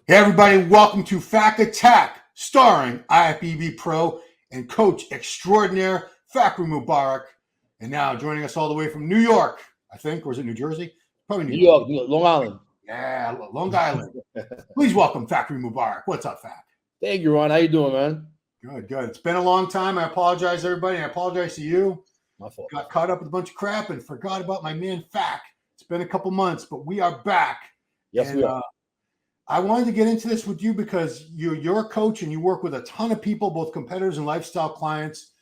Hey everybody, welcome to Fact Attack, starring IFBB Pro and Coach Extraordinaire Fakri Mubarak. And now joining us all the way from New York, I think, or is it New Jersey? Probably New New York. York, Long Island. Yeah, Long Island. Please welcome Fakri Mubarak. What's up, Fak? Thank you, Ron. How you doing, man? Good, good. It's been a long time. I apologize, everybody. I apologize to you. My fault. Got caught up with a bunch of crap and forgot about my man Fak. It's been a couple months, but we are back. Yes, we are. I wanted to get into this with you because you're a coach and you work with a ton of people, both competitors and lifestyle clients.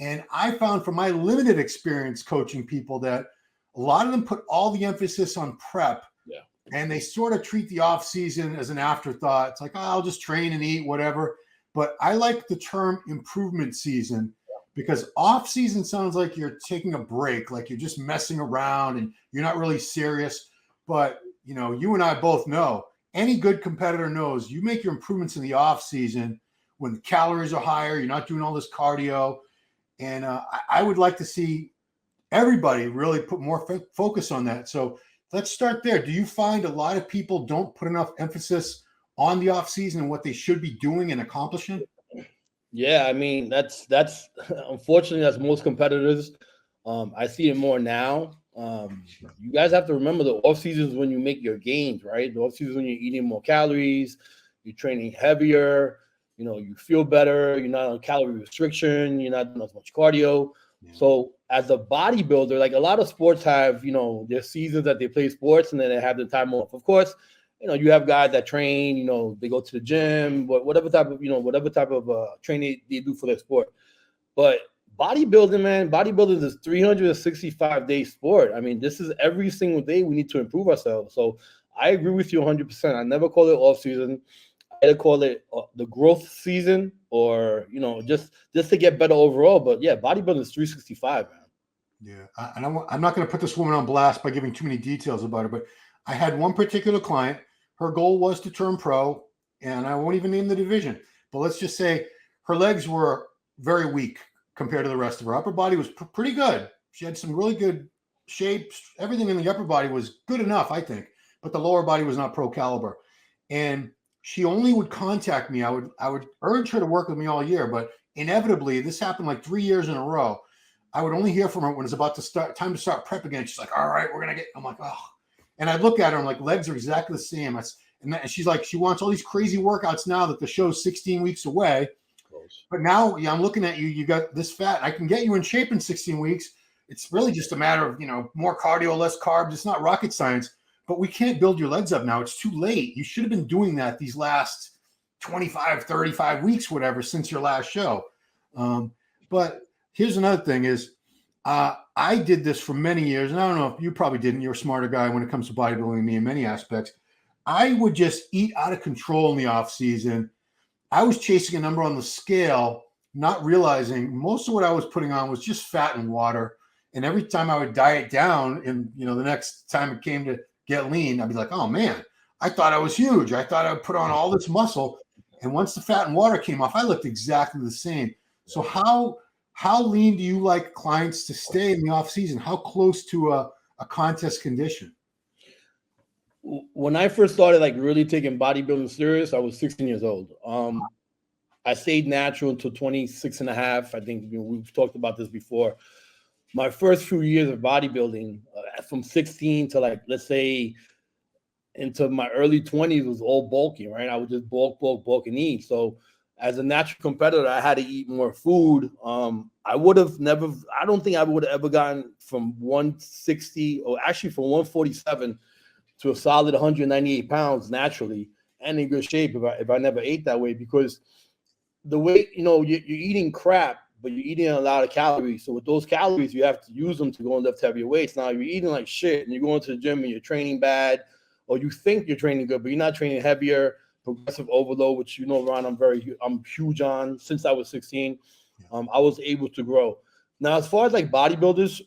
And I found from my limited experience coaching people that a lot of them put all the emphasis on prep. Yeah. And they sort of treat the off season as an afterthought. It's like, oh, I'll just train and eat, whatever. But I like the term improvement season because off season sounds like you're taking a break, like you're just messing around and you're not really serious. But, you know, you and I both know any good competitor knows you make your improvements in the off season when the calories are higher, you're not doing all this cardio. And I would like to see everybody really put more focus on that. So let's start there. Do you find a lot of people don't put enough emphasis on the off season and what they should be doing and accomplishing? Yeah, I mean that's unfortunately that's most competitors. I see it more now. You guys have to remember the off season is when you make your gains, right? The off season is when you're eating more calories, you're training heavier, you know, you feel better, you're not on calorie restriction, you're not doing as much cardio. Yeah. So as a bodybuilder, like a lot of sports have, you know, their seasons that they play sports and then they have the time off. Of course, you know, you have guys that train, you know, they go to the gym, whatever type of training they do for their sport. But bodybuilding, man, bodybuilding is 365-day sport. I mean, this is every single day we need to improve ourselves. So I agree with you 100%. I never call it off season. I either call it the growth season or, you know, just to get better overall. But yeah, bodybuilding is 365, man. Yeah. And I'm not going to put this woman on blast by giving too many details about her, but I had one particular client. Her goal was to turn pro, and I won't even name the division. But let's just say her legs were very weak compared to the rest of her. Upper body was pretty good. She had some really good shapes. Everything in the upper body was good enough, I think, but the lower body was not pro caliber. And she only would contact me. I would urge her to work with me all year, but inevitably, this happened like 3 years in a row. I would only hear from her when it's about to start time to start prep again. She's like, "All right, we're gonna get." I'm like, "Oh," and I look at her. I'm like, "Legs are exactly the same." And she's like, she wants all these crazy workouts now that the show's 16 weeks away. But now, yeah, I'm looking at you. You got this fat. I can get you in shape in 16 weeks. It's really just a matter of, you know, more cardio, less carbs. It's not rocket science. But we can't build your legs up now. It's too late. You should have been doing that these last 25, 35 weeks, whatever, since your last show. But here's another thing is I did this for many years, and I don't know if you probably didn't. You're a smarter guy when it comes to bodybuilding than me in many aspects. I would just eat out of control in the off season. I was chasing a number on the scale, not realizing most of what I was putting on was just fat and water. And every time I would diet down, and you know, the next time it came to get lean, I'd be like, "Oh man, I thought I was huge. I thought I would put on all this muscle." And once the fat and water came off, I looked exactly the same. So how lean do you like clients to stay in the off season? How close to a contest condition? When I first started like really taking bodybuilding serious, I was 16 years old. I stayed natural until 26 and a half. I think, you know, we've talked about this before. My first few years of bodybuilding, from 16 to like, let's say into my early 20s, was all bulking, right? I would just bulk and eat. So as a natural competitor, I had to eat more food. I don't think I would have ever gotten from 160 or actually from 147 to a solid 198 pounds naturally and in good shape if I never ate that way, because the way, you know, you're eating crap, but you're eating a lot of calories. So with those calories, you have to use them to go and lift heavier weights. Now you're eating like shit and you're going to the gym and you're training bad, or you think you're training good, but you're not training heavier, progressive overload, which, you know, Ron, I'm huge on. Since I was 16, I was able to grow. Now, as far as like bodybuilders,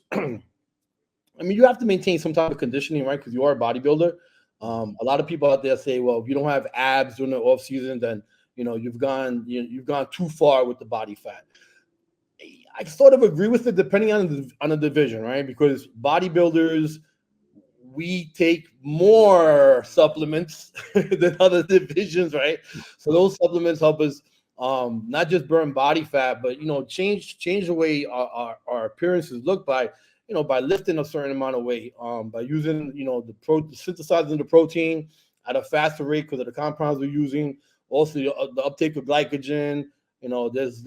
I mean, you have to maintain some type of conditioning, right? Because you are a bodybuilder. A lot of people out there say, well, if you don't have abs during the off season, then, you know, you've gone too far with the body fat. I sort of agree with it, depending on the division, right? Because bodybuilders, we take more supplements than other divisions, right? So those supplements help us not just burn body fat, but change the way our appearances look by by lifting a certain amount of weight, by using synthesizing the protein at a faster rate because of the compounds we're using. Also, the uptake of glycogen. There's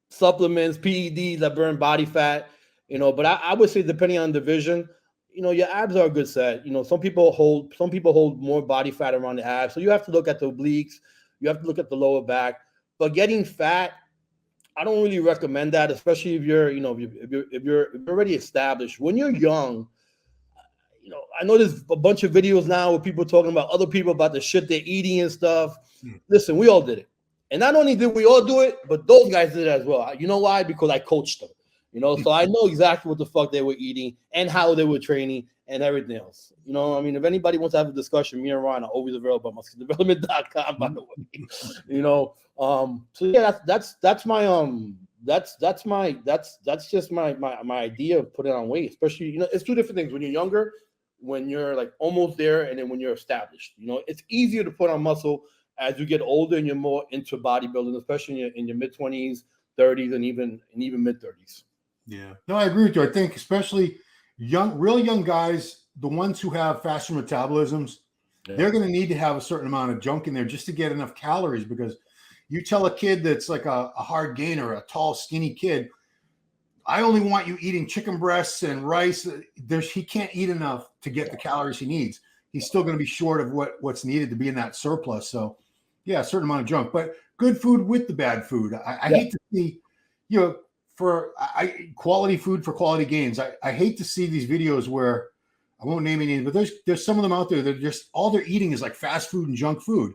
supplements, PEDs that burn body fat. But I would say depending on division, your abs are a good set. Some people hold more body fat around the abs, so you have to look at the obliques, you have to look at the lower back. But getting fat, I don't really recommend that, especially if you're if you're already established. When you're young, I know there's a bunch of videos now where people talking about other people about the shit they're eating and stuff. Listen, we all did it. And not only did we all do it, but those guys did it as well. You know why? Because I coached them. So I know exactly what the fuck they were eating and how they were training and everything else. If anybody wants to have a discussion, me and Ron are always available at musculardevelopment.com, by the way. So yeah, that's just my idea of putting on weight, especially, it's two different things when you're younger, when you're like almost there, and then when you're established. It's easier to put on muscle as you get older and you're more into bodybuilding, especially in your mid-20s, 30s, and even mid-30s. Yeah. No, I agree with you. I think especially real young guys, the ones who have faster metabolisms, they're going to need to have a certain amount of junk in there just to get enough calories, because you tell a kid that's like a hard gainer, a tall, skinny kid, I only want you eating chicken breasts and rice. He can't eat enough to get the calories he needs. He's still going to be short of what's needed to be in that surplus. So, yeah, a certain amount of junk, but good food with the bad food. I hate to see, quality food for quality gains. I hate to see these videos where, I won't name any, but there's some of them out there that just all they're eating is like fast food and junk food.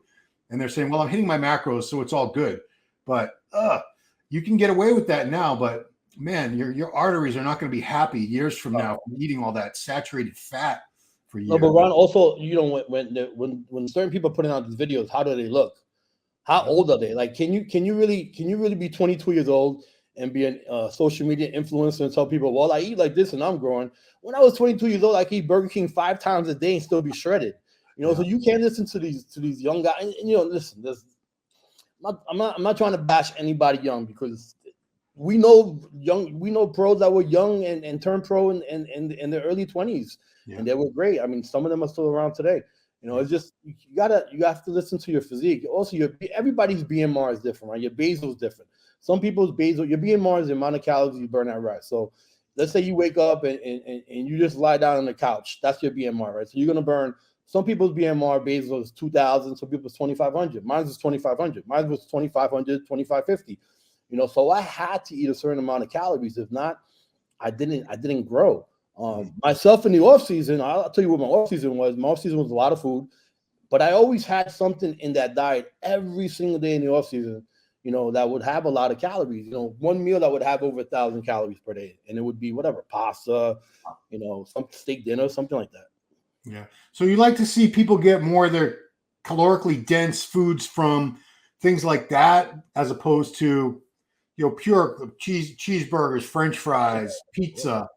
And they're saying, well, I'm hitting my macros, so it's all good. But you can get away with that now, but man, your arteries are not going to be happy years from now from eating all that saturated fat for years. No, but Ron, also, when certain people are putting out these videos, how do they look? How old are they? Like, can you really be 22 years old and be a social media influencer and tell people, well, I eat like this and I'm growing? When I was 22 years old, I could eat Burger King 5 times a day and still be shredded. So you can't listen to these young guys. And listen, I'm not trying to bash anybody young, because we know pros that were young and turned pro in their early 20s, and they were great. I mean, some of them are still around today. It's just you have to listen to your physique. Also, everybody's BMR is different, right? Your basal is different. Some people's basal, your BMR is the amount of calories you burn at rest. So let's say you wake up and you just lie down on the couch. That's your BMR, right? So you're gonna burn. Some people's BMR basal is 2,000. Some people's 2,500. Mine was 2,500. Mine was 2,500, 2,550. So I had to eat a certain amount of calories. If not, I didn't grow. Myself in the off season, I'll tell you what my off season was. My off season was a lot of food, but I always had something in that diet every single day in the off season, that would have a lot of calories. One meal that would have over 1,000 calories per day, and it would be whatever, pasta, some steak dinner, something like that. Yeah. So you like to see people get more of their calorically dense foods from things like that, as opposed to pure cheeseburgers, French fries, pizza,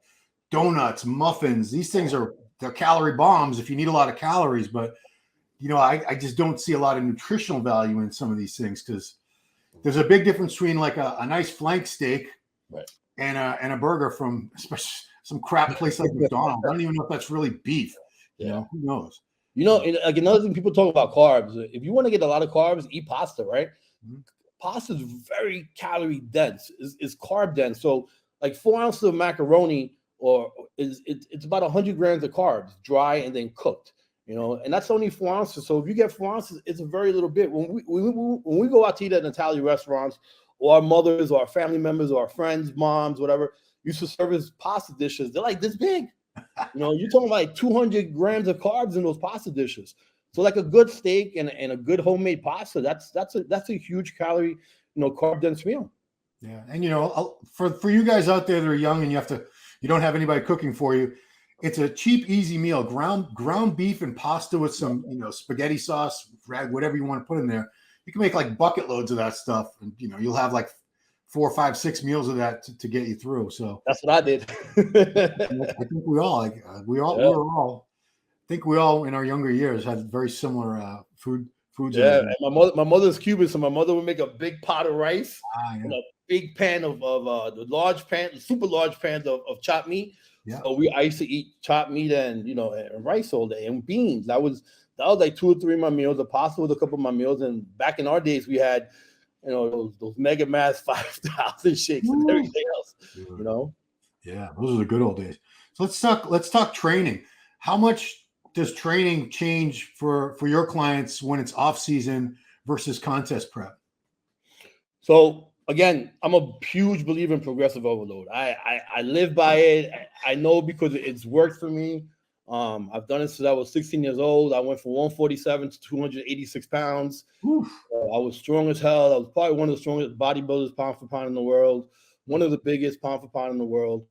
donuts, muffins. These things they're calorie bombs if you need a lot of calories, but I just don't see a lot of nutritional value in some of these things, because there's a big difference between like a nice flank steak and a burger from some crap place like McDonald's. I don't even know if that's really beef. Who knows? Like another thing, people talk about carbs. If you want to get a lot of carbs, eat pasta, right? Mm-hmm. Pasta is very calorie dense. It's carb dense. So like 4 ounces of macaroni it's about 100 grams of carbs, dry and then cooked. And that's only 4 ounces. So if you get 4 ounces, it's a very little bit. When we go out to eat at Italian restaurants, or our mothers or our family members or our friends, moms, whatever, used to serve us pasta dishes. They're like this big. You're talking like 200 grams of carbs in those pasta dishes. So like a good steak and a good homemade pasta, that's a huge calorie, carb dense meal. Yeah, and for you guys out there that are young and you don't have anybody cooking for you, it's a cheap, easy meal. Ground beef and pasta with some spaghetti sauce, whatever you want to put in there. You can make like bucket loads of that stuff, and you'll have like 4, 5, 6 meals of that to get you through. So that's what I did. I think we all, we were all in our younger years had very similar foods. Yeah, and my mother's Cuban, so my mother would make a big pot of rice and a big pan of the large pan, super large pans of chopped meat. Yeah. So I used to eat chopped meat and and rice all day and beans. That was like 2 or 3 of my meals. The pasta was a couple of my meals. And back in our days, we had those Mega Mass 5,000 shakes and everything else. Yeah, those are the good old days. So let's talk training. How much does training change for your clients when it's off season versus contest prep? So again, I'm a huge believer in progressive overload. I live by it. I know because it's worked for me. I've done it since I was 16 years old. I went from 147 to 286 pounds. I was strong as hell. I was probably one of the strongest bodybuilders pound for pound in the world. One of the biggest pound for pound in the world.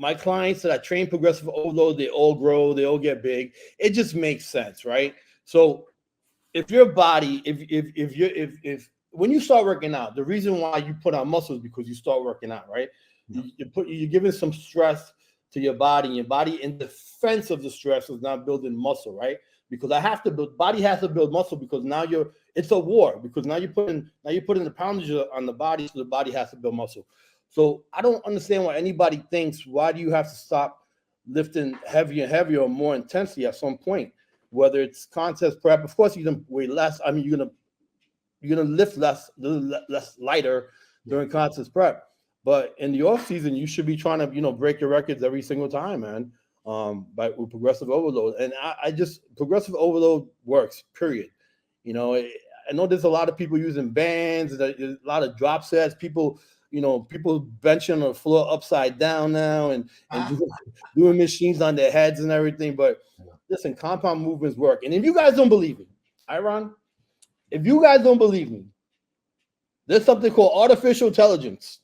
My clients that I train progressive overload, they all grow, they all get big. It just makes sense, right? So if your body, if when you start working out, the reason why you put on muscle is because you start working out, right? Yeah. You're giving some stress to your body, and your body in defense of the stress is not building muscle, right? Because body has to build muscle because now it's a war because now you're putting the poundage on the body, so the body has to build muscle. So I don't understand why anybody thinks, why do you have to stop lifting heavier and heavier or more intensely at some point? Whether it's contest prep, of course you're gonna weigh less. I mean, you're gonna lift less lighter during contest prep. But in the off season, you should be trying to break your records every single time, man. With progressive overload, and I just progressive overload works. Period. I know there's a lot of people using bands, there's a lot of drop sets. People benching on the floor upside down now and doing machines on their heads and everything. But listen, compound movements work. And if you guys don't believe me, Iron, if you guys don't believe me, there's something called artificial intelligence.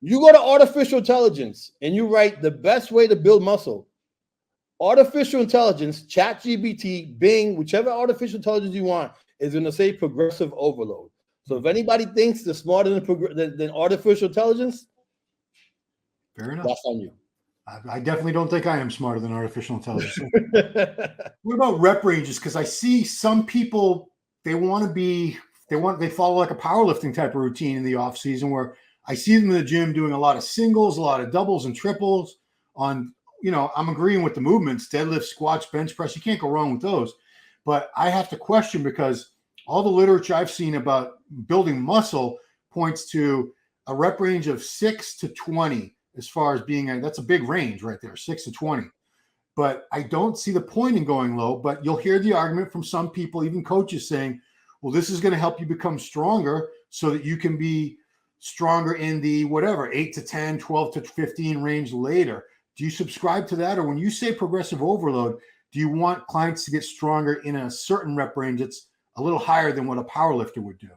You go to artificial intelligence and you write the best way to build muscle. Artificial intelligence, ChatGPT, Bing, whichever artificial intelligence you want, is going to say progressive overload. So if anybody thinks they're smarter than artificial intelligence, fair enough. That's on you. I definitely don't think I am smarter than artificial intelligence. What about rep ranges? Because I see some people, they follow like a powerlifting type of routine in the off season where I see them in the gym doing a lot of singles, a lot of doubles and triples on, I'm agreeing with the movements, deadlift, squats, bench press. You can't go wrong with those. But I have to question because all the literature I've seen about building muscle points to a rep range of 6 to 20 as far as being that's a big range right there, 6 to 20. But I don't see the point in going low, but you'll hear the argument from some people, even coaches saying, well, this is going to help you become stronger so that you can be stronger in the 8 to 10, 12 to 15 range later. Do you subscribe to that? Or when you say progressive overload, do you want clients to get stronger in a certain rep range that's a little higher than what a powerlifter would do?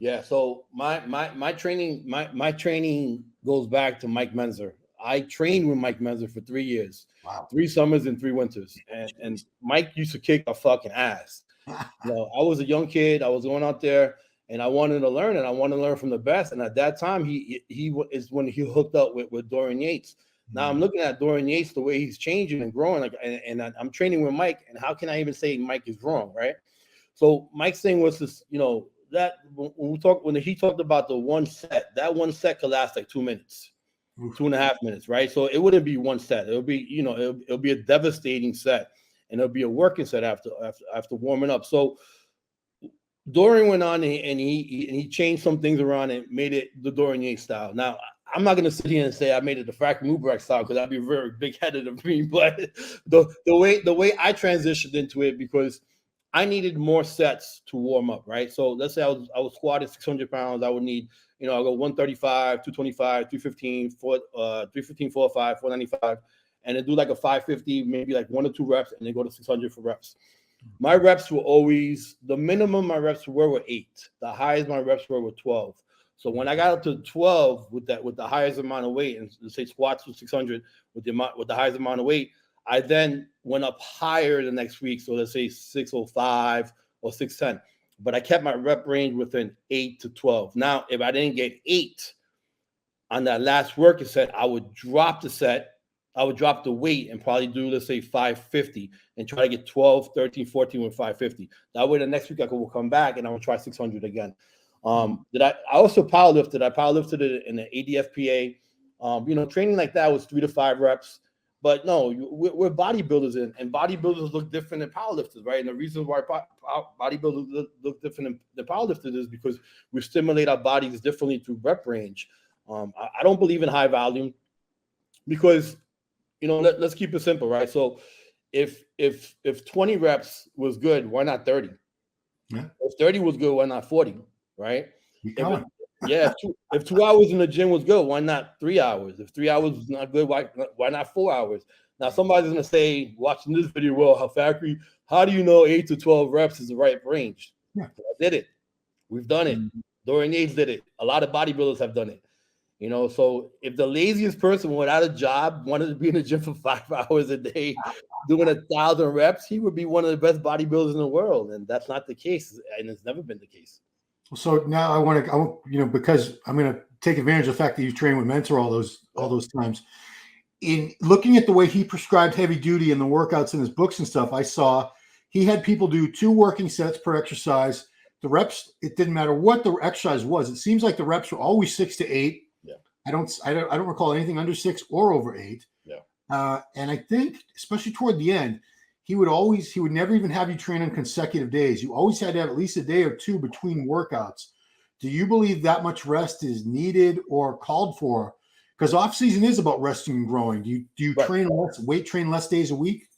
Yeah. So my training goes back to Mike Menzer. I trained with Mike Menzer for 3 years. Wow. 3 summers and 3 winters. And Mike used to kick our fucking ass. I was a young kid. I was going out there and I wanted to learn, and I wanted to learn from the best. And at that time, he is when he hooked up with Dorian Yates. Now I'm looking at Dorian Yates, the way he's changing and growing, and I'm training with Mike. And how can I even say Mike is wrong, right? So Mike's thing was this, that when he talked about the one set, that one set could last like 2 minutes, 2.5 minutes, right? So it wouldn't be one set. It would be, it'll be a devastating set, and it'll be a working set after warming up. So Dorian went on and he changed some things around and made it the Dorian Yates style. Now, I'm not going to sit here and say I made it the Frank Mubarak style because that'd be very big-headed of me. But the way I transitioned into it, because I needed more sets to warm up, right? So let's say I was squatting 600 pounds. I would need, I'll go 135, 225, 315, 315, 405, 495, and then do like a 550, maybe like 1 or 2 reps, and then go to 600 for reps. My reps were always, the minimum my reps were 8. The highest my reps were 12. So when I got up to 12 with the highest amount of weight, and let's say squats was 600 with the highest amount of weight, I then went up higher the next week. So let's say 605 or 610. but I kept my rep range within 8 to 12. Now, if I didn't get 8 on that last working set, I would drop the set. I would drop the weight and probably do, let's say, 550 and try to get 12, 13, 14 with 550. That way, the next week I will come back and I will try 600 again. I also powerlifted. I powerlifted it in the ADFPA. Training like that was 3 to 5 reps. But no, we're bodybuilders, and bodybuilders look different than powerlifters, right? And the reason why bodybuilders look different than powerlifters is because we stimulate our bodies differently through rep range. I don't believe in high volume because, let's keep it simple, right? So if 20 reps was good, why not 30? Yeah. If 30 was good, why not 40, right? If 2 hours in the gym was good, why not 3 hours? If 3 hours was not good, why not 4 hours? Now, somebody's going to say, watching this video, well, Factory, how do you know 8 to 12 reps is the right range? Yeah. I did it. We've done it. Dorian Yates did it. A lot of bodybuilders have done it. So if the laziest person without a job wanted to be in the gym for 5 hours a day doing 1,000 reps, he would be one of the best bodybuilders in the world. And that's not the case. And it's never been the case. So now I want because I'm going to take advantage of the fact that you trained with Mentor all those times. In looking at the way he prescribed heavy duty and the workouts in his books and stuff, I saw he had people do 2 working sets per exercise. The reps, it didn't matter what the exercise was. It seems like the reps were always 6 to 8. Yeah. I don't recall anything under 6 or over 8. Yeah. And I think, especially toward the end, he would never even have you train on consecutive days. You always had to have at least a day or 2 between workouts. Do you believe that much rest is needed or called for? Because off season is about resting and growing. Do you train less days a week?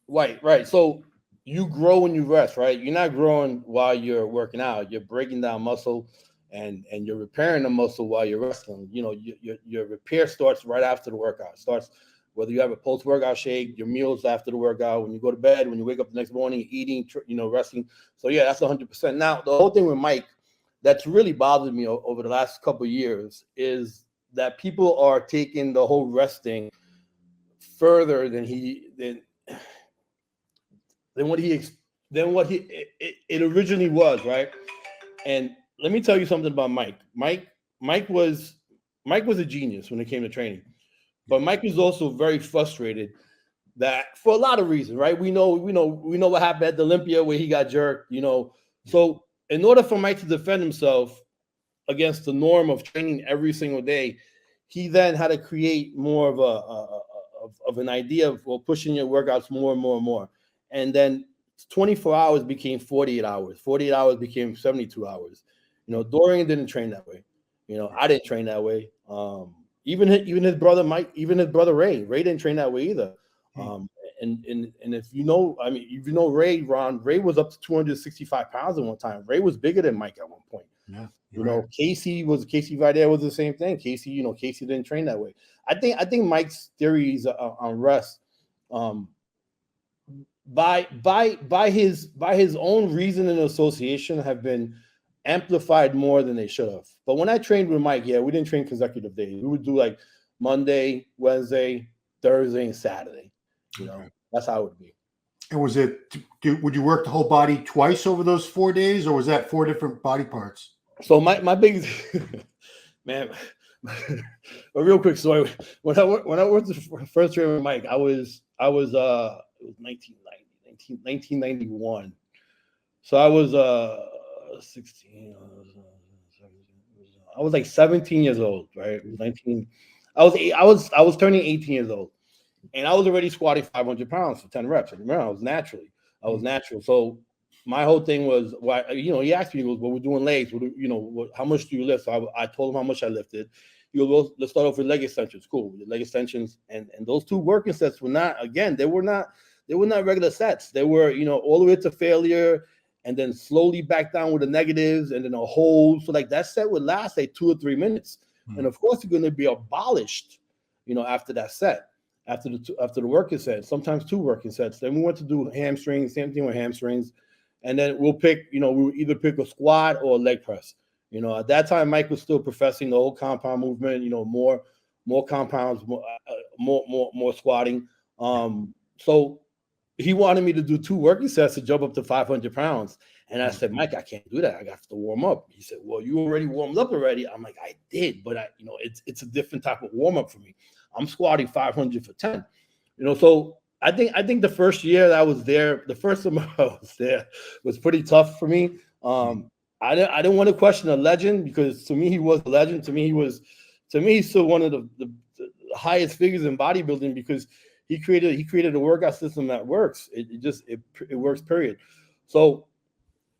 Right. So you grow when you rest, right? You're not growing while you're working out. You're breaking down muscle and you're repairing the muscle while you're resting. Your repair starts right after the workout. Starts whether you have a post-workout shake, your meals after the workout, when you go to bed, when you wake up the next morning, eating, resting. So yeah, that's 100%. Now, the whole thing with Mike that's really bothered me over the last couple of years is that people are taking the whole resting further than what it originally was, right? And let me tell you something about Mike. Mike was a genius when it came to training. But Mike was also very frustrated that for a lot of reasons, right? We know what happened at the Olympia where he got jerked, So in order for Mike to defend himself against the norm of training every single day, he then had to create more of an idea of pushing your workouts more and more and more. And then 24 hours became 48 hours. 48 hours became 72 hours. Dorian didn't train that way. I didn't train that way. Even his brother Mike, even his brother Ray didn't train that way either. And if Ray, Ron, Ray was up to 265 pounds at one time. Ray was bigger than Mike at one point. Yeah. Casey Vidal was the same thing. Casey didn't train that way. I think Mike's theories on rest, by his own reason and association have been amplified more than they should have. But when I trained with Mike, we didn't train consecutive days. We would do like Monday, Wednesday, Thursday, and Saturday. That's how it would be. And would you work the whole body twice over those 4 days, or was that 4 different body parts? So my biggest man, a real quick story. When I worked the first train with Mike, I was it was 1991. So I was 16. I was like 17 years old, right? 19. I was turning 18 years old, and I was already squatting 500 pounds for 10 reps. Remember, I was natural. So my whole thing was, he asked me, he goes, well, we're doing legs. How much do you lift? So I told him how much I lifted. He goes, well, let's start off with leg extensions. Cool. The leg extensions and those 2 working sets were not regular sets. They were, all the way to failure, and then slowly back down with the negatives, and then a hold. So like that set would last like 2 or 3 minutes. And of course, it's going to be abolished, after that set, after the working set, sometimes 2 working sets. Then we went to do hamstrings, same thing with hamstrings. And then we'll pick, we'll either pick a squat or a leg press. At that time, Mike was still professing the whole compound movement, more compounds, more squatting. So he wanted me to do 2 working sets to jump up to 500 pounds. And I said, Mike, I can't do that. I got to warm up. He said, well, you already warmed up already. I'm like, I did, but it's a different type of warm up for me. I'm squatting 500 for 10, so I think the first year that I was there, the first time I was there was pretty tough for me. I didn't want to question a legend, because to me, he was a legend. To me, he's still one of the highest figures in bodybuilding, because he created a workout system that works. It works, period. So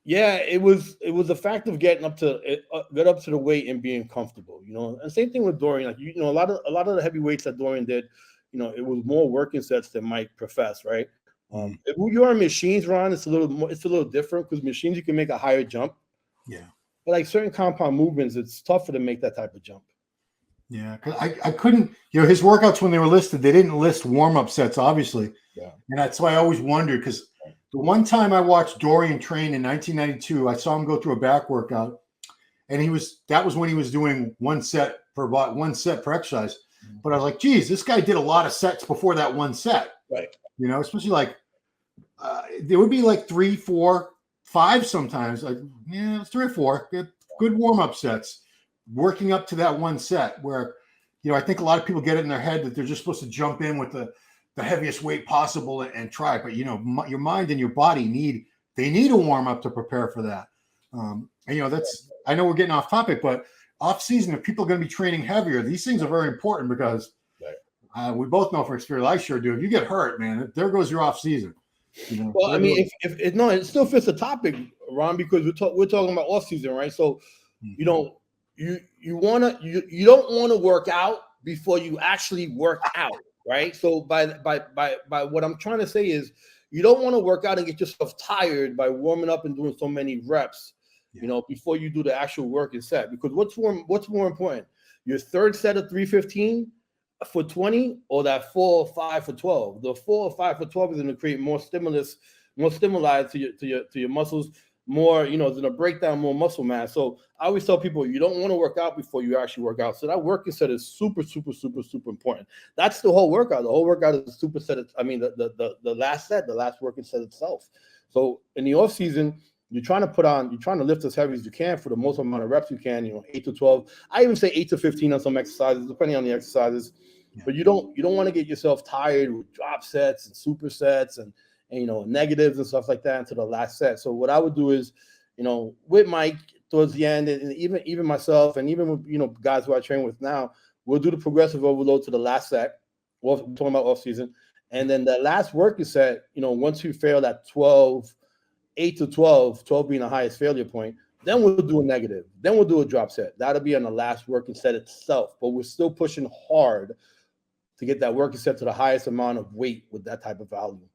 yeah, it was a fact of getting up to the weight and being comfortable, And same thing with Dorian. Like, a lot of the heavy weights that Dorian did, it was more working sets than Mike professed, right? If you are machines, Ron, it's a little different, because machines you can make a higher jump. Yeah. But like certain compound movements, it's tougher to make that type of jump. Yeah, because I couldn't, his workouts when they were listed, they didn't list warm-up sets, obviously. Yeah. And that's why I always wondered, because the one time I watched Dorian train in 1992, I saw him go through a back workout, and that was when he was doing one set per exercise. But I was like, geez, this guy did a lot of sets before that one set. Right. Especially like there would be like 3, 4, 5 sometimes. Like, it's 3 or 4 good warm-up sets, working up to that one set where, I think a lot of people get it in their head that they're just supposed to jump in with the heaviest weight possible and try. But, your mind and your body need a warm-up to prepare for that. I know we're getting off topic, but off season, if people are going to be training heavier, these things are very important, because we both know from experience, I sure do. If you get hurt, man, there goes your off seson. Well, I mean, it still fits the topic, Ron, because we're talking about off season, right? So, you don't want to work out before you actually work out, right? So by what I'm trying to say is, you don't want to work out and get yourself tired by warming up and doing so many reps, before you do the actual work and set. Because what's more important, your third set of 315 for 20, or that 4 or 5 for 12? The 4 or 5 for 12 is going to create more stimuli to your muscles, more, it's going to break down more muscle mass. So I always tell people, you don't want to work out before you actually work out. So that working set is super, super, super, super important. That's the whole workout. The whole workout is a superset. The last set, the last working set itself. So in the off season, you're trying to lift as heavy as you can for the most amount of reps you can, 8 to 12. I even say 8 to 15 on some exercises, depending on the exercises. Yeah. But you don't want to get yourself tired with drop sets and supersets and negatives and stuff like that into the last set. So what I would do is, with Mike towards the end, and even myself, and even with guys who I train with now, we'll do the progressive overload to the last set. We're talking about off season, and then the last working set, once you fail that 8 to 12 being the highest failure point, then we'll do a negative. Then we'll do a drop set. That'll be on the last working set itself, but we're still pushing hard to get that working set to the highest amount of weight with that type of volume.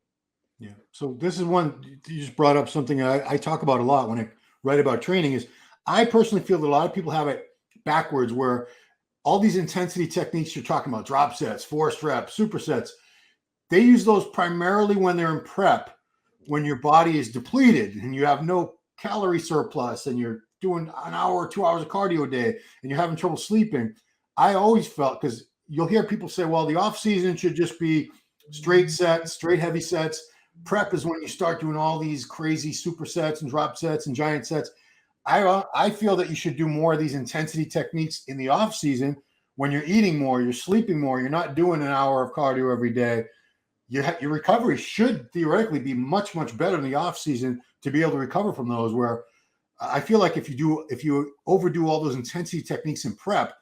Yeah. So this is one, you just brought up something I talk about a lot when I write about training, is I personally feel that a lot of people have it backwards, where all these intensity techniques you're talking about, drop sets, forced reps, supersets, they use those primarily when they're in prep, when your body is depleted and you have no calorie surplus and you're doing an hour or 2 hours of cardio a day and you're having trouble sleeping. I always felt, because you'll hear people say, well, the off season should just be straight sets, straight heavy sets. Prep is when you start doing all these crazy supersets and drop sets and giant sets. I feel that you should do more of these intensity techniques in the off season, when you're eating more, you're sleeping more, you're not doing an hour of cardio every day. Your recovery should theoretically be much, much better in the off season to be able to recover from those, where I feel like if you overdo all those intensity techniques in prep,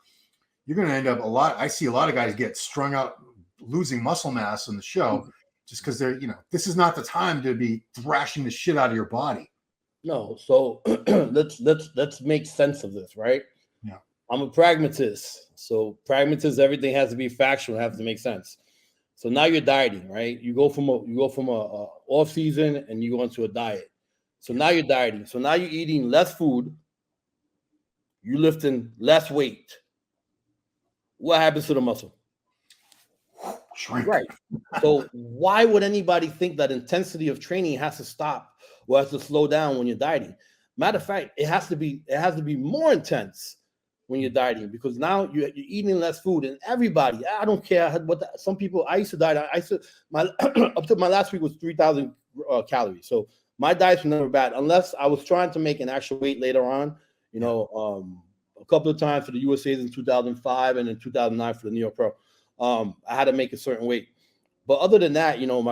you're going to end up I see a lot of guys get strung out, losing muscle mass in the show, just because they're, this is not the time to be thrashing the shit out of your body. No. So let's make sense of this, right? Yeah. I'm a pragmatist. So pragmatist, everything has to be factual, it has to make sense. So now you're dieting, right? You go from a off season and you go into a diet. So now you're dieting. So now you're eating less food. You're lifting less weight. What happens to the muscle? Shrink. Right. So why would anybody think that intensity of training has to stop or has to slow down when you're dieting? Matter of fact, it has to be more intense when you're dieting, because now you're eating less food. And everybody, I don't care some people, I used to diet. Up to my last week was 3,000 calories. So my diets were never bad unless I was trying to make an actual weight later on. You know, a couple of times for the USA's in 2005 and in 2009 for the New York Pro, I had to make a certain weight. But other than that, you know,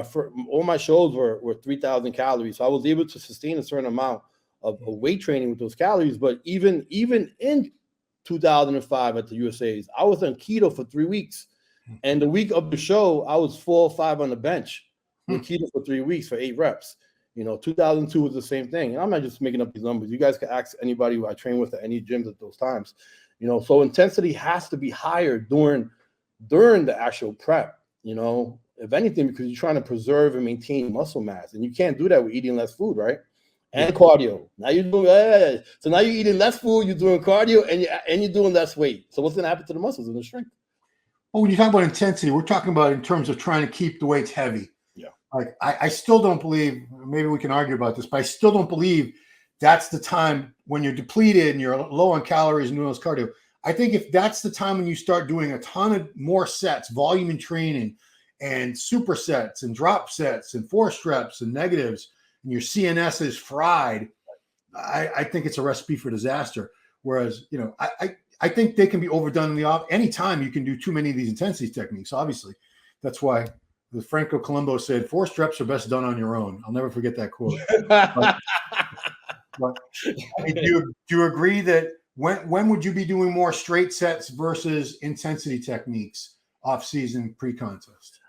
all my shows were 3,000 calories. So I was able to sustain a certain amount of weight training with those calories. But even in 2005 at the USA's, I was on keto for 3 weeks. And the week of the show, I was 4 or 5 on the bench with keto for 3 weeks for 8 reps. You know, 2002 was the same thing. And I'm not just making up these numbers. You guys can ask anybody who I train with at any gyms at those times. You know, so intensity has to be higher during the actual prep, you know, if anything, because you're trying to preserve and maintain muscle mass. And you can't do that with eating less food, right? And cardio. Now you're doing so now you're eating less food, you're doing cardio, and you're doing less weight. So what's going to happen to the muscles and the strength? Well, when you talk about intensity, we're talking about in terms of trying to keep the weights heavy. Yeah. Like I still don't believe, maybe we can argue about this, but I still don't believe that's the time when you're depleted and you're low on calories and doing those cardio. I think if that's the time when you start doing a ton of more sets, volume and training, and supersets and drop sets and force reps and negatives, and your CNS is fried, I think it's a recipe for disaster. Whereas, you know, I think they can be overdone in the off. Anytime you can do too many of these intensity techniques, obviously. That's why the Franco Colombo said, forced reps are best done on your own. I'll never forget that quote. but I mean, do you agree that when would you be doing more straight sets versus intensity techniques off season, pre-contest?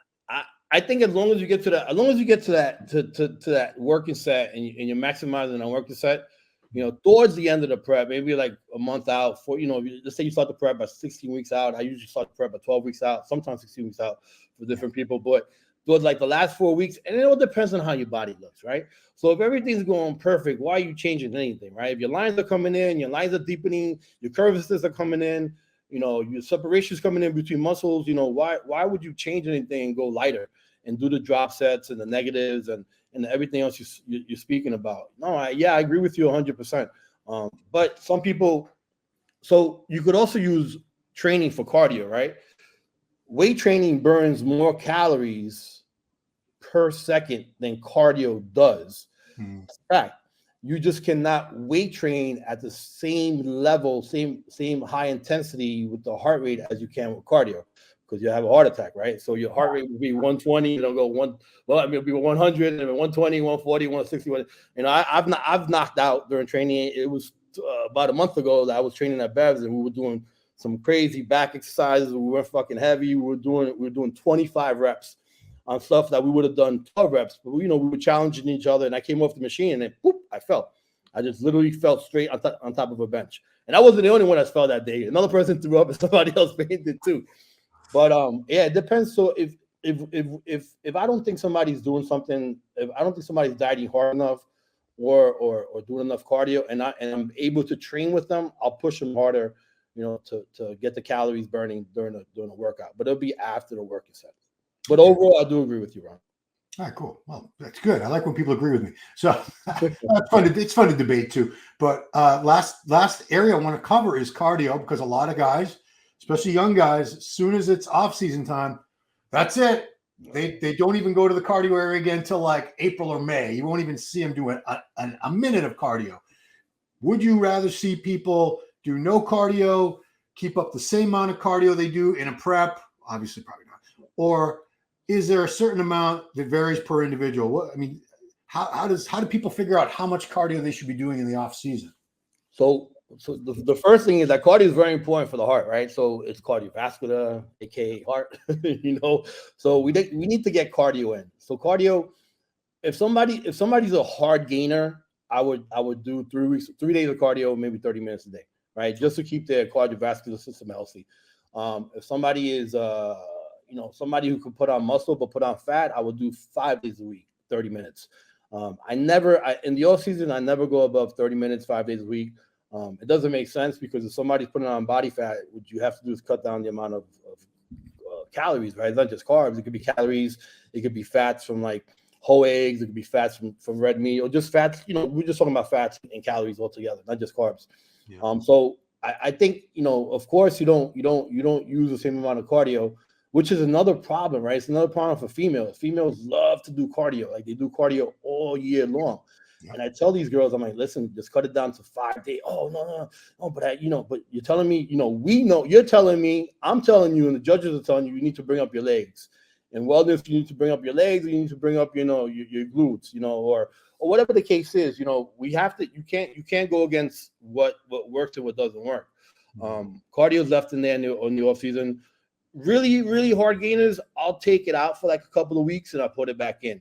I think as long as you get to that working set and you're maximizing on working set, you know, towards the end of the prep, maybe like a month out, you know, let's say you start the prep at 16 weeks out. I usually start the prep at 12 weeks out, sometimes 16 weeks out for different people, but towards like the last 4 weeks, and it all depends on how your body looks, right? So if everything's going perfect, why are you changing anything, right? If your lines are coming in, your lines are deepening, your curvatures are coming in, you know, your separations coming in between muscles, you know, why would you change anything and go lighter and do the drop sets and the negatives and everything else you're speaking about? No, I agree with you 100%. But some people, so you could also use training for cardio, right? Weight training burns more calories per second than cardio does. In fact, you just cannot weight train at the same level, same high intensity with the heart rate as you can with cardio, because you have a heart attack, right? So your heart rate will be 120, it'll go it'll be 100, and 120, 140, 160. You know, I've knocked out during training. It was about a month ago that I was training at Bev's, and we were doing some crazy back exercises. We were fucking heavy. We were doing 25 reps on stuff that we would have done 12 reps. But, you know, we were challenging each other, and I came off the machine, and then, boop, I fell. I just literally fell straight on top of a bench. And I wasn't the only one that fell that day. Another person threw up, and somebody else fainted too. But yeah, it depends. So if I don't think somebody's doing something, if I don't think somebody's dieting hard enough or doing enough cardio, and I'm able to train with them, I'll push them harder, you know, to get the calories burning during a workout. But it'll be after the working set. But overall, I do agree with you, Ron. All right, cool. Well, that's good. I like when people agree with me. So it's fun to debate too. But last area I want to cover is cardio, because a lot of guys, especially young guys, as soon as it's off-season time, that's it. They don't even go to the cardio area again until like April or May. You won't even see them do a minute of cardio. Would you rather see people do no cardio, keep up the same amount of cardio they do in a prep? Obviously, probably not. Or is there a certain amount that varies per individual? What, I mean, how do people figure out how much cardio they should be doing in the off season? So the first thing is that cardio is very important for the heart, right? So it's cardiovascular, aka heart, you know. So we need to get cardio in. So cardio, if somebody's a hard gainer, I would do 3 days of cardio, maybe 30 minutes a day, right? Just to keep their cardiovascular system healthy. If somebody is you know, somebody who can put on muscle but put on fat, I would do 5 days a week, 30 minutes. In the off season, I never go above 30 minutes, 5 days a week. It doesn't make sense, because if somebody's putting on body fat, what you have to do is cut down the amount of calories, right? It's not just carbs. It could be calories. It could be fats from like whole eggs. It could be fats from red meat, or just fats. You know, we're just talking about fats and calories altogether, not just carbs. Yeah. So I think, you know, of course, you don't use the same amount of cardio, which is another problem, right? It's another problem for females. Females love to do cardio. Like, they do cardio all year long. And I tell these girls, I'm like, listen, just cut it down to 5 days. Oh, no, but but you're telling me, we know, you're telling me, I'm telling you, and the judges are telling you, you need to bring up your legs. In wellness, you need to bring up your legs, you need to bring up, your glutes, or whatever the case is. We have to, you can't go against what works and what doesn't work. Cardio's left in there on the off season. Really, really hard gainers, I'll take it out for like a couple of weeks and I'll put it back in.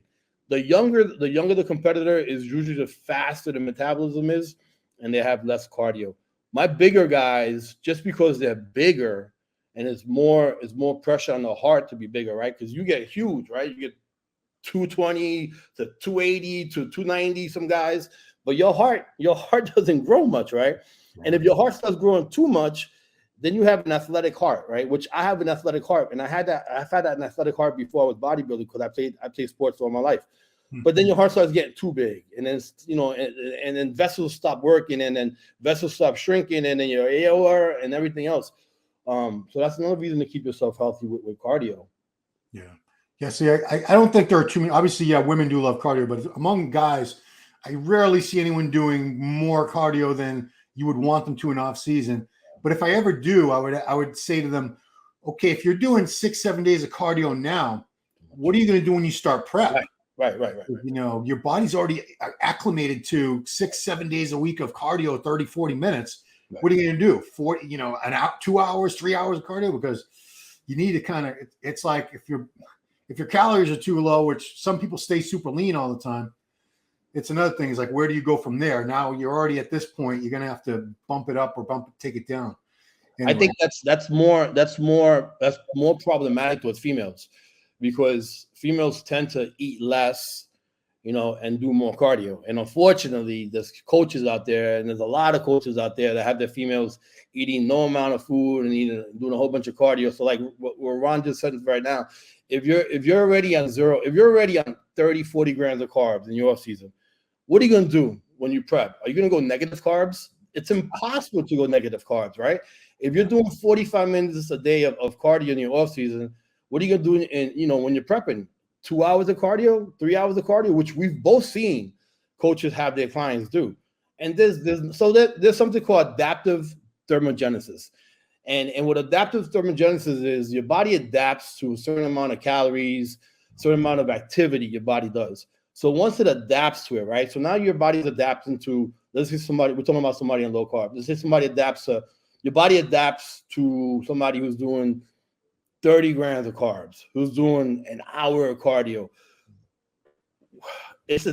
The younger the competitor is, usually the faster the metabolism is, and they have less cardio. My bigger guys, just because they're bigger, and it's more pressure on the heart to be bigger, right? Because you get huge, right? You get 220 to 280 to 290, some guys, but your heart doesn't grow much, right? And if your heart starts growing too much, then you have an athletic heart, right? Which I have an athletic heart, and I've had that an athletic heart before I was bodybuilding, because I played sports all my life. But then your heart starts getting too big, and then and then vessels stop working, and then vessels stop shrinking, and then your AOR and everything else. So that's another reason to keep yourself healthy with cardio. Yeah. See, I don't think there are too many. Obviously, yeah, women do love cardio, but among guys, I rarely see anyone doing more cardio than you would want them to in off season. But if I ever do, I would say to them, okay, if you're doing 6-7 days of cardio now, what are you going to do when you start prep? Right. Your body's already acclimated to 6-7 days a week of cardio, 30-40 minutes. Right. What are you going to do? 40, an hour, 2 hours, 3 hours of cardio? Because you need to kind of, it's like if your calories are too low, which some people stay super lean all the time. It's another thing. Is like, where do you go from there? Now you're already at this point. You're going to have to bump it up or take it down. Anyway. I think that's more problematic with females, because females tend to eat less, and do more cardio. And unfortunately, there's coaches out there, and there's a lot of coaches out there that have their females eating no amount of food and doing a whole bunch of cardio. So like what Ron just said right now, if you're already on 30, 40 grams of carbs in your off season, what are you going to do when you prep? Are you going to go negative carbs? It's impossible to go negative carbs, right? If you're doing 45 minutes a day of cardio in your off season, what are you going to do when you're prepping? 2 hours of cardio, 3 hours of cardio, which we've both seen coaches have their clients do. And there's something called adaptive thermogenesis. And what adaptive thermogenesis is, your body adapts to a certain amount of calories, certain amount of activity your body does. So once it adapts to it, right? So now your body's adapting to, let's say we're talking about somebody on low carb. Let's say your body adapts to somebody who's doing 30 grams of carbs, who's doing an hour of cardio. It's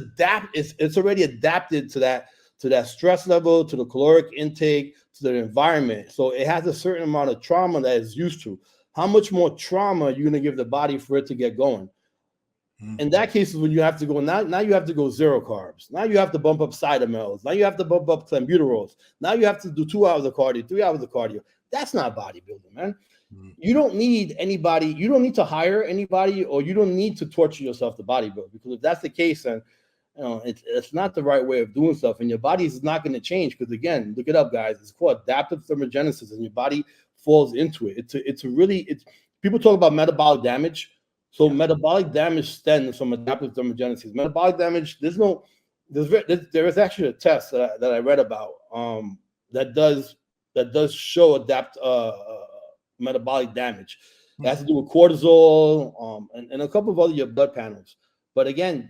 already adapted to that stress level, to the caloric intake, to the environment. So it has a certain amount of trauma that it's used to. How much more trauma are you going to give the body for it to get going? In that case is when you have to go, now you have to go 0 carbs. Now you have to bump up cytomels. Now you have to bump up clenbuterols. Now you have to do 2 hours of cardio, 3 hours of cardio. That's not bodybuilding, man. You don't need anybody. You don't need to hire anybody, or you don't need to torture yourself to bodybuild. Because if that's the case, then it's not the right way of doing stuff, and your body is not going to change. Because again, look it up, guys. It's called adaptive thermogenesis, and your body falls into it. It's people talk about metabolic damage. So metabolic damage stems from adaptive thermogenesis. Metabolic damage, there is actually a test that I read about that does show metabolic damage. It has to do with cortisol and a couple of other blood panels. But again,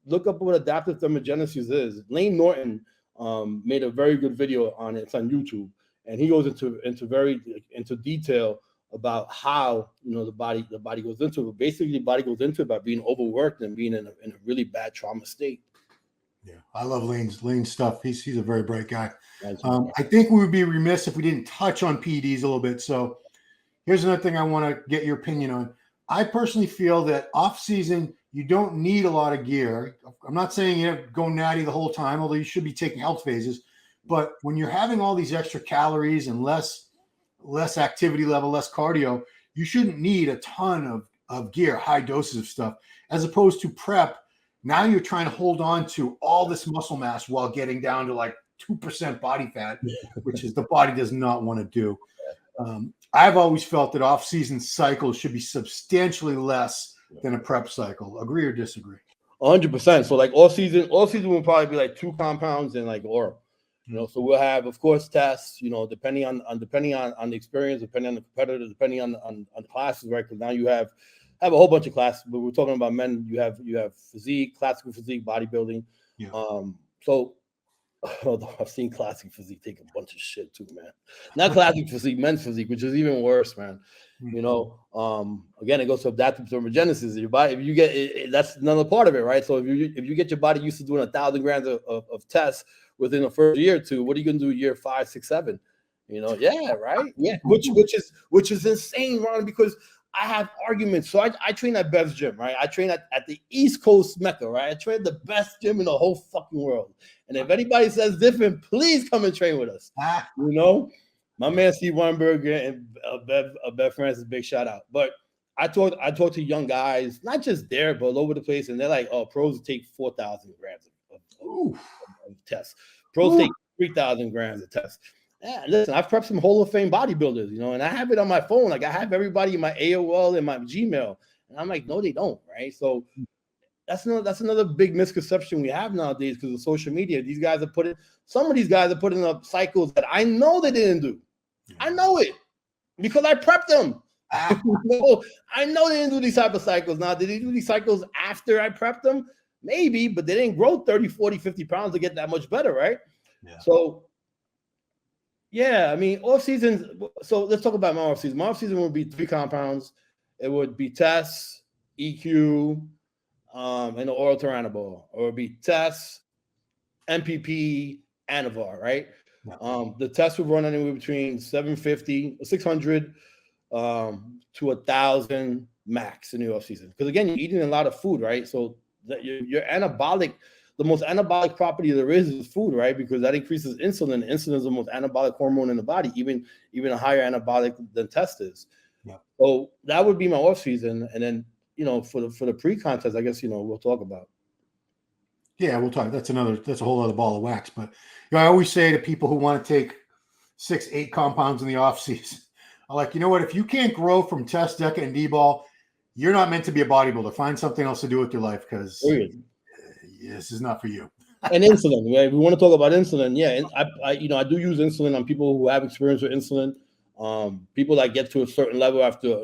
look up what adaptive thermogenesis is. Lane Norton made a very good video on it. It's on YouTube, and he goes into detail about how the body goes into it. Basically, the body goes into it by being overworked and being in a really bad trauma state. Yeah, I love Lane's stuff. He's a very bright guy. I think we would be remiss if we didn't touch on PEDs a little bit. So here's another thing I want to get your opinion on. I personally feel that off season, you don't need a lot of gear. I'm not saying you have to go natty the whole time, although you should be taking health phases. But when you're having all these extra calories and less activity level, less cardio, you shouldn't need a ton of gear, high doses of stuff, as opposed to prep. Now you're trying to hold on to all this muscle mass while getting down to like 2% body fat, which is the body does not want to do. I've always felt that off-season cycles should be substantially less than a prep cycle. Agree or disagree? 100%. So like all season will probably be like 2 compounds and like oral. You know, so we'll have, of course, tests. You know, depending on the experience, depending on the competitor, depending on the classes, right? Because now you have a whole bunch of classes. But we're talking about men. You have physique, classical physique, bodybuilding. Yeah. So although I've seen classic physique take a bunch of shit too, man. Not classic physique, men's physique, which is even worse, man. You know, again, it goes to adaptive thermogenesis. Your body, if you get that's another part of it, right? So if you get your body used to doing 1,000 grams of tests within the first year or two, what are you gonna do year 5, 6, 7? You know, yeah, right, yeah, which is insane, Ron, because I have arguments. So I train at Bev's gym, right? I train at the East Coast Mecca, right? I train at the best gym in the whole fucking world. And if anybody says different, please come and train with us. You know, my man Steve Weinberger and Bev Francis, big shout out. But I talk to young guys, not just there, but all over the place, and they're like, "Oh, pros take 4,000 grams of tests. Pros take 3,000 grams of tests." Yeah, listen, I've prepped some Hall of Fame bodybuilders, you know, and I have it on my phone. Like I have everybody in my AOL and my Gmail, and I'm like, no, they don't, right? So that's another big misconception we have nowadays because of social media. Some of these guys are putting up cycles that I know they didn't do. I know it because I prepped them. I know they didn't do these type of cycles. Now, did they do these cycles after I prepped them? Maybe, but they didn't grow 30, 40, 50 pounds to get that much better, right? Yeah. So, yeah, I mean, off season. So let's talk about my off season. My off season would be 3 compounds. It would be tests, EQ, and the oral Turinabol, or it would be tests, MPP, Anavar, right? Yeah. The test would run anywhere between 600 to 1,000 max in the off season. Because again, you're eating a lot of food, right? So that your anabolic, the most anabolic property there is food, right? Because that increases insulin. Insulin is the most anabolic hormone in the body, even a higher anabolic than test is. Yeah. So that would be my off season, and then you know for the pre-contest, I guess we'll talk about. Yeah, we'll talk. That's a whole other ball of wax. But I always say to people who want to take 6, 8 compounds in the off season, I'm like, you know what? If you can't grow from test, DECA, and D-ball, you're not meant to be a bodybuilder. Find something else to do with your life because this is not for you. And insulin, right? We want to talk about insulin. Yeah, and I do use insulin on people who have experience with insulin. People that get to a certain level after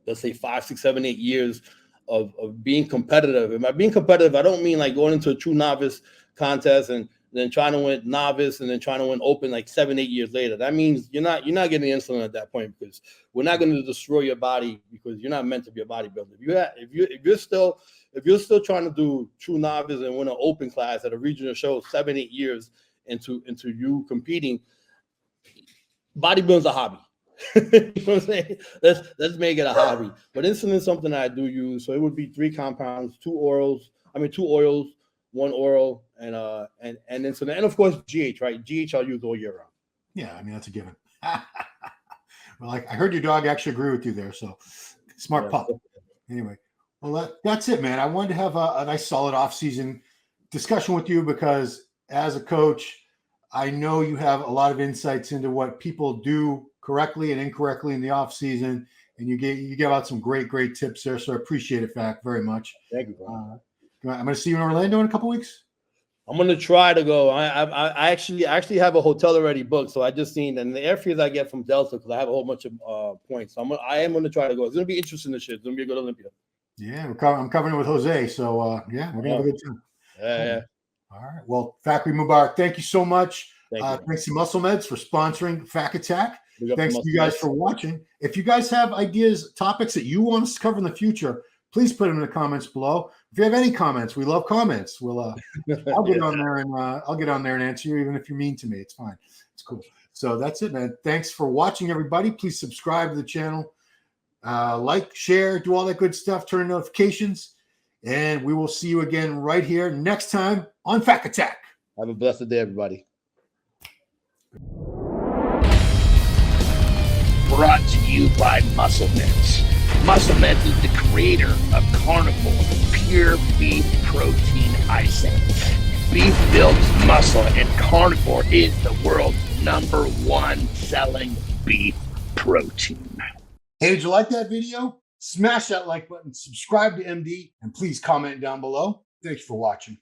let's say 5, 6, 7, 8 years of being competitive. And by being competitive, I don't mean like going into a true novice contest and then trying to win novice and then trying to win open like 7, 8 years later. That means you're not getting insulin at that point because we're not going to destroy your body because you're not meant to be a bodybuilder. If you're still trying to do true novice and win an open class at a regional show 7, 8 years into you competing, bodybuilding's a hobby. You know what I'm saying? Let's make it a hobby. But insulin is something that I do use. So it would be 3 compounds, 2 oils, 1 oral, and insulin, and of course GH, right? GH I'll use all year round. Yeah, I mean that's a given. Well, I heard your dog actually agree with you there, so smart pup. Anyway, well that's it, man. I wanted to have a nice solid off-season discussion with you because as a coach, I know you have a lot of insights into what people do correctly and incorrectly in the off-season, and you give out some great tips there. So I appreciate it, Fac, very much. Thank you. I'm going to see you in Orlando in a couple weeks. I'm going to try to go. I actually have a hotel already booked. So I just seen, and the airfares I get from Delta because I have a whole bunch of points. So I am going to try to go. It's going to be interesting this year. It's going to be a good Olympia. Yeah, I'm covering it with Jose. So yeah, we're going to have a good time. Yeah. All right. Well, Fakri Mubarak, thank you so much. Thanks to Muscle Meds for sponsoring Fac Attack. Thanks to you guys for watching. If you guys have ideas, topics that you want us to cover in the future, please put them in the comments below. If you have any comments, we love comments. I'll get on there and answer you, even if you're mean to me. It's fine. It's cool. So that's it, man. Thanks for watching, everybody. Please subscribe to the channel, like, share, do all that good stuff. Turn on notifications, and we will see you again right here next time on Fac Attack. Have a blessed day, everybody. Brought to you by Muscle Meds. Muscle Meds is the creator of Carnivore Pure Beef Protein Isolate. Beef builds muscle, and Carnivore is the world's #1 selling beef protein. Hey, did you like that video? Smash that like button, subscribe to MD, and please comment down below. Thanks for watching.